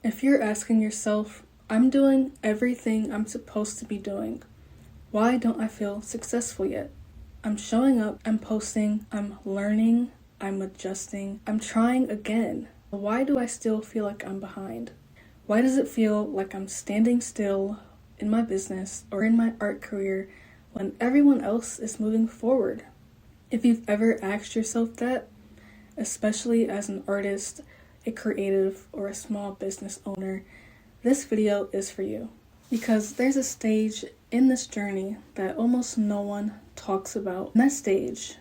If you're asking yourself, I'm doing everything I'm supposed to be doing, why don't I feel successful yet? I'm showing up, I'm posting, I'm learning, I'm adjusting, I'm trying again. Why do I still feel like I'm behind? Why does it feel like I'm standing still in my business or in my art career when everyone else is moving forward? If you've ever asked yourself that, especially as an artist, a creative, or a small business owner, this video is for you. Because there's a stage in this journey that almost no one talks about. And that stage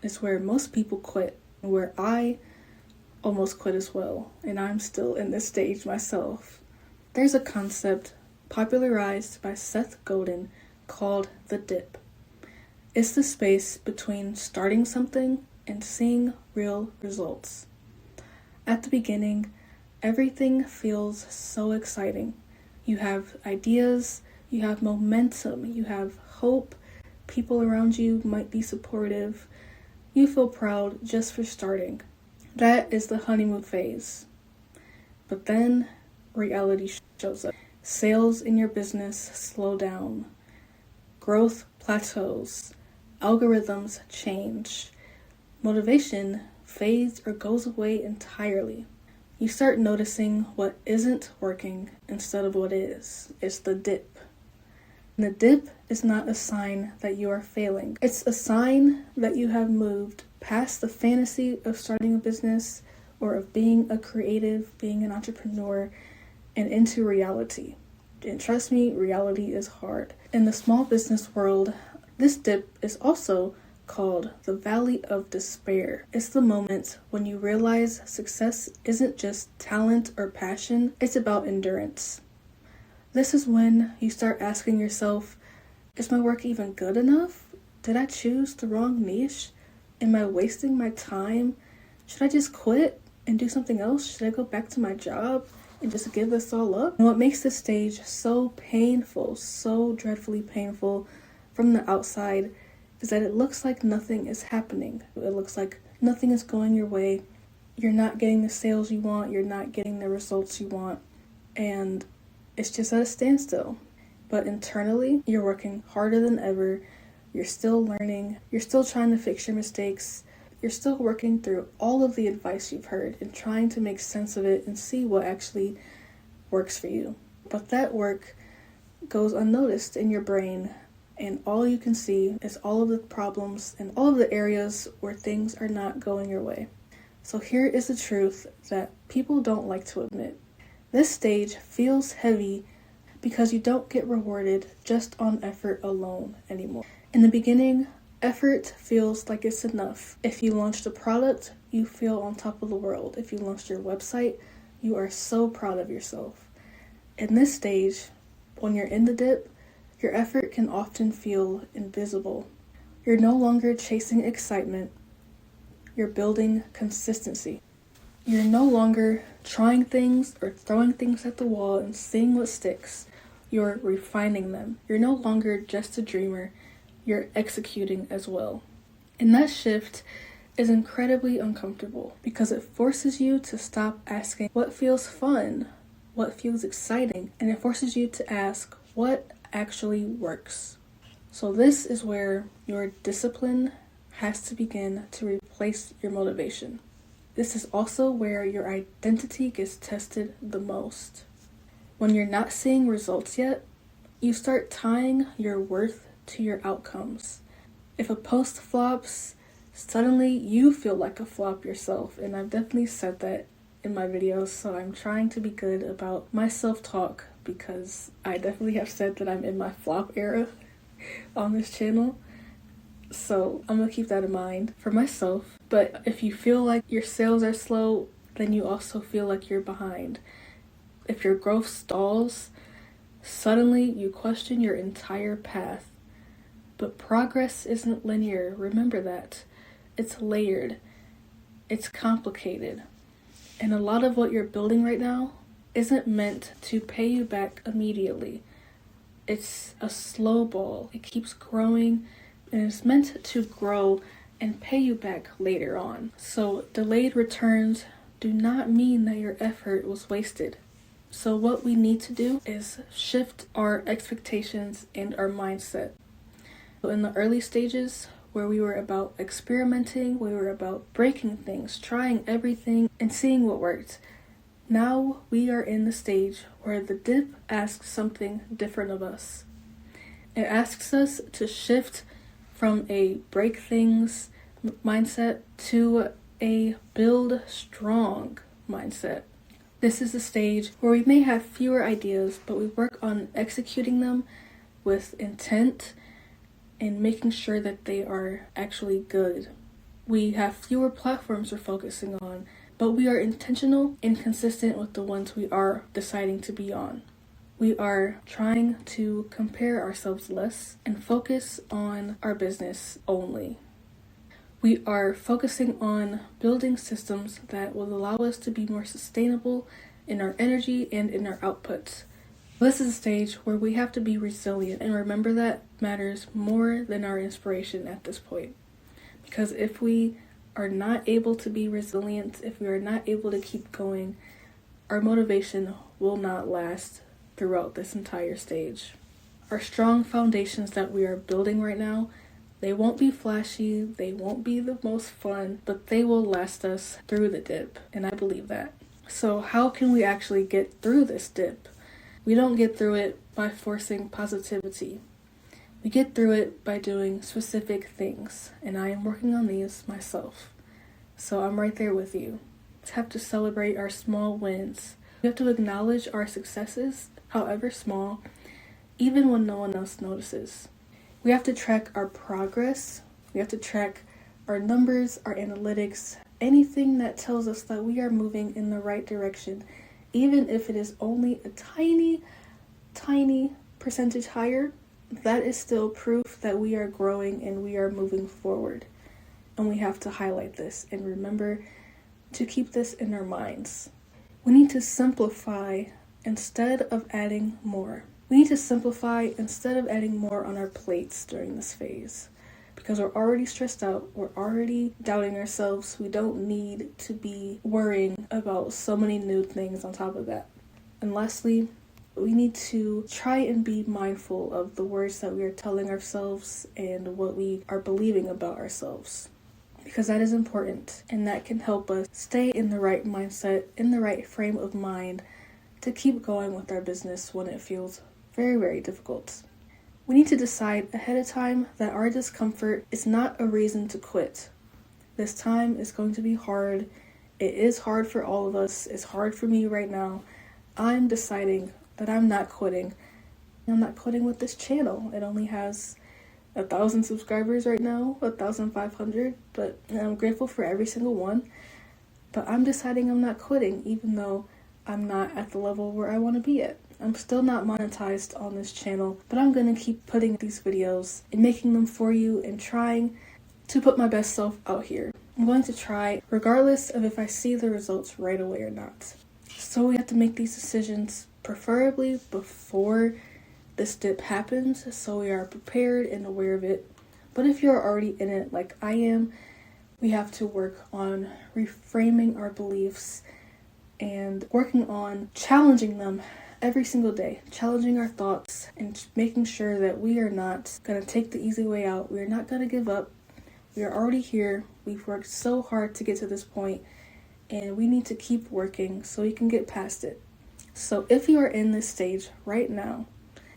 is where most people quit, where I almost quit as well, and I'm still in this stage myself. There's a concept popularized by Seth Godin called the dip. It's the space between starting something and seeing real results. At the beginning, everything feels so exciting. You have ideas, you have momentum, you have hope, people around you might be supportive. You feel proud just for starting. That is the honeymoon phase. But then reality shows up. Sales in your business slow down. Growth plateaus. Algorithms change. Motivation fades or goes away entirely. You start noticing what isn't working instead of what is. It's the dip. And the dip is not a sign that you are failing. It's a sign that you have moved past the fantasy of starting a business or of being a creative, being an entrepreneur, and into reality. And trust me, reality is hard. In the small business world, this dip is also called the Valley of Despair. It's the moment when you realize success isn't just talent or passion, it's about endurance. This is when you start asking yourself, is my work even good enough? Did I choose the wrong niche? Am I wasting my time? Should I just quit and do something else? Should I go back to my job and just give this all up? And what makes this stage so painful, so dreadfully painful from the outside is that it looks like nothing is happening. It looks like nothing is going your way. You're not getting the sales you want. You're not getting the results you want. And it's just at a standstill. But internally, you're working harder than ever. You're still learning. You're still trying to fix your mistakes. You're still working through all of the advice you've heard and trying to make sense of it and see what actually works for you. But that work goes unnoticed in your brain, and all you can see is all of the problems and all of the areas where things are not going your way. So here is the truth that people don't like to admit. This stage feels heavy because you don't get rewarded just on effort alone anymore. In the beginning, effort feels like it's enough. If you launched a product, you feel on top of the world. If you launched your website, you are so proud of yourself. In this stage, when you're in the dip, your effort can often feel invisible. You're no longer chasing excitement. You're building consistency. You're no longer trying things or throwing things at the wall and seeing what sticks. You're refining them. You're no longer just a dreamer. You're executing as well. And that shift is incredibly uncomfortable because it forces you to stop asking what feels fun, what feels exciting, and it forces you to ask what actually works. So this is where your discipline has to begin to replace your motivation. This is also where your identity gets tested the most. When you're not seeing results yet, you start tying your worth to your outcomes. If a post flops, suddenly you feel like a flop yourself, and I've definitely said that in my videos, so I'm trying to be good about my self-talk because I definitely have said that I'm in my flop era on this channel. So I'm gonna keep that in mind for myself. But if you feel like your sales are slow, then you also feel like you're behind. If your growth stalls, suddenly you question your entire path. But progress isn't linear, remember that. It's layered, it's complicated. And a lot of what you're building right now isn't meant to pay you back immediately. It's a slow ball. It keeps growing, and it's meant to grow and pay you back later on. So delayed returns do not mean that your effort was wasted. So what we need to do is shift our expectations and our mindset. So in the early stages, where we were about experimenting, we were about breaking things, trying everything and seeing what worked. Now we are in the stage where the dip asks something different of us. It asks us to shift from a break things mindset to a build strong mindset. This is a stage where we may have fewer ideas, but we work on executing them with intent and making sure that they are actually good. We have fewer platforms we're focusing on, but we are intentional and consistent with the ones we are deciding to be on. We are trying to compare ourselves less and focus on our business only. We are focusing on building systems that will allow us to be more sustainable in our energy and in our outputs. This is a stage where we have to be resilient, and remember that matters more than our inspiration at this point. Because if we are not able to be resilient, if we are not able to keep going, our motivation will not last throughout this entire stage. Our strong foundations that we are building right now, they won't be flashy, they won't be the most fun, but they will last us through the dip, and I believe that. So how can we actually get through this dip? We don't get through it by forcing positivity. We get through it by doing specific things, and I am working on these myself. So I'm right there with you. We have to celebrate our small wins. We have to acknowledge our successes, however small, even when no one else notices. We have to track our progress. We have to track our numbers, our analytics, anything that tells us that we are moving in the right direction, even if it is only a tiny percentage higher. That is still proof that we are growing and we are moving forward. And we have to highlight this and remember to keep this in our minds. We need to simplify instead of adding more. We need to simplify instead of adding more on our plates during this phase. Because we're already stressed out, we're already doubting ourselves. We don't need to be worrying about so many new things on top of that. And lastly, we need to try and be mindful of the words that we are telling ourselves and what we are believing about ourselves. Because that is important, and that can help us stay in the right mindset, in the right frame of mind to keep going with our business when it feels very, very difficult. We need to decide ahead of time that our discomfort is not a reason to quit. This time is going to be hard. It is hard for all of us. It's hard for me right now. I'm deciding that I'm not quitting. I'm not quitting with this channel. It only has 1,000 subscribers right now, 1,500, but I'm grateful for every single one. But I'm deciding I'm not quitting, even though I'm not at the level where I want to be at. I'm still not monetized on this channel, but I'm going to keep putting these videos and making them for you and trying to put my best self out here. I'm going to try regardless of if I see the results right away or not. So we have to make these decisions preferably before this dip happens, so we are prepared and aware of it. But if you're already in it like I am, we have to work on reframing our beliefs and working on challenging them every single day, challenging our thoughts and making sure that we are not going to take the easy way out. We are not going to give up. We are already here. We've worked so hard to get to this point, and we need to keep working so we can get past it. So if you are in this stage right now,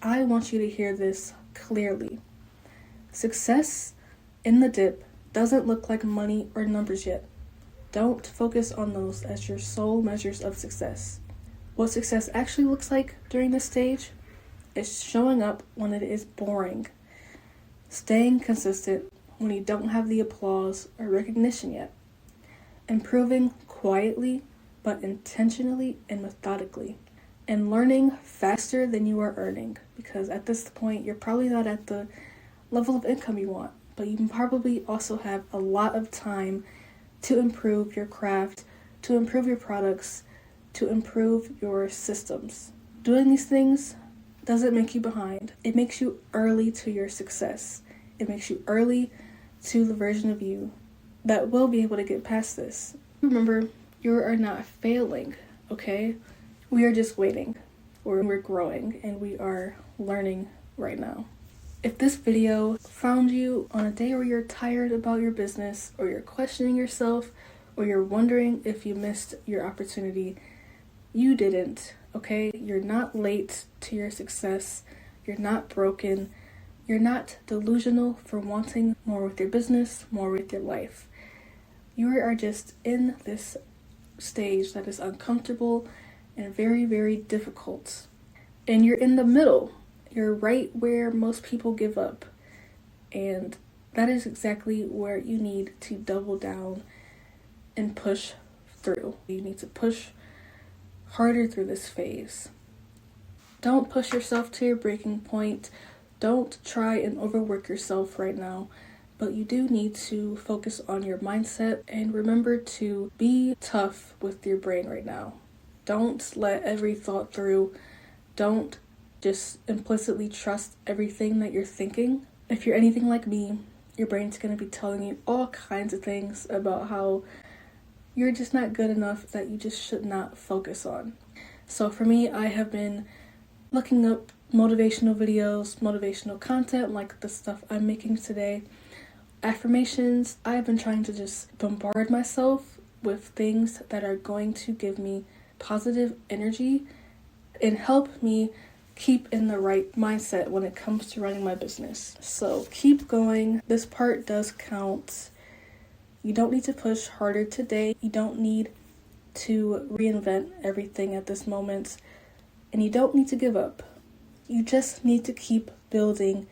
I want you to hear this clearly. Success in the dip doesn't look like money or numbers yet. Don't focus on those as your sole measures of success. What success actually looks like during this stage is showing up when it is boring, staying consistent when you don't have the applause or recognition yet, improving quietly but intentionally and methodically, and learning faster than you are earning, because at this point you're probably not at the level of income you want, but you can probably also have a lot of time to improve your craft, to improve your products, to improve your systems. Doing these things doesn't make you behind. It makes you early to your success. It makes you early to the version of you that will be able to get past this. Remember, you are not failing, okay? We are just waiting, or we're growing, and we are learning right now. If this video found you on a day where you're tired about your business, or you're questioning yourself, or you're wondering if you missed your opportunity, you didn't, okay? You're not late to your success. You're not broken. You're not delusional for wanting more with your business, more with your life. You are just in this stage that is uncomfortable and very, very difficult. And you're in the middle. You're right where most people give up. And that is exactly where you need to double down and push through. You need to push harder through this phase. Don't push yourself to your breaking point. Don't try and overwork yourself right now. But you do need to focus on your mindset and remember to be tough with your brain right now. Don't let every thought through. Don't just implicitly trust everything that you're thinking. If you're anything like me, your brain's going to be telling you all kinds of things about how you're just not good enough that you just should not focus on. So for me, I have been looking up motivational videos, motivational content like the stuff I'm making today. Affirmations. I've been trying to just bombard myself with things that are going to give me positive energy and help me keep in the right mindset when it comes to running my business. So keep going. This part does count. You don't need to push harder today. You don't need to reinvent everything at this moment. And you don't need to give up. You just need to keep building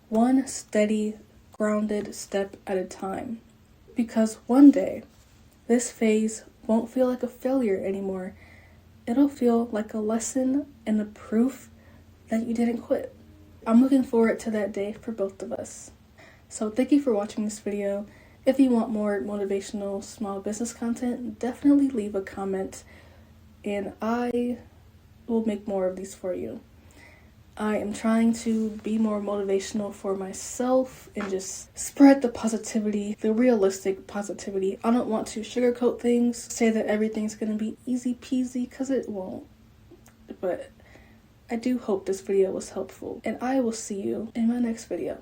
one steady, grounded step at a time. Because one day, this phase won't feel like a failure anymore. It'll feel like a lesson and a proof that you didn't quit. I'm looking forward to that day for both of us. So thank you for watching this video. If you want more motivational small business content, definitely leave a comment and I will make more of these for you. I am trying to be more motivational for myself and just spread the positivity, the realistic positivity. I don't want to sugarcoat things, say that everything's going to be easy peasy, because it won't. But I do hope this video was helpful, and I will see you in my next video.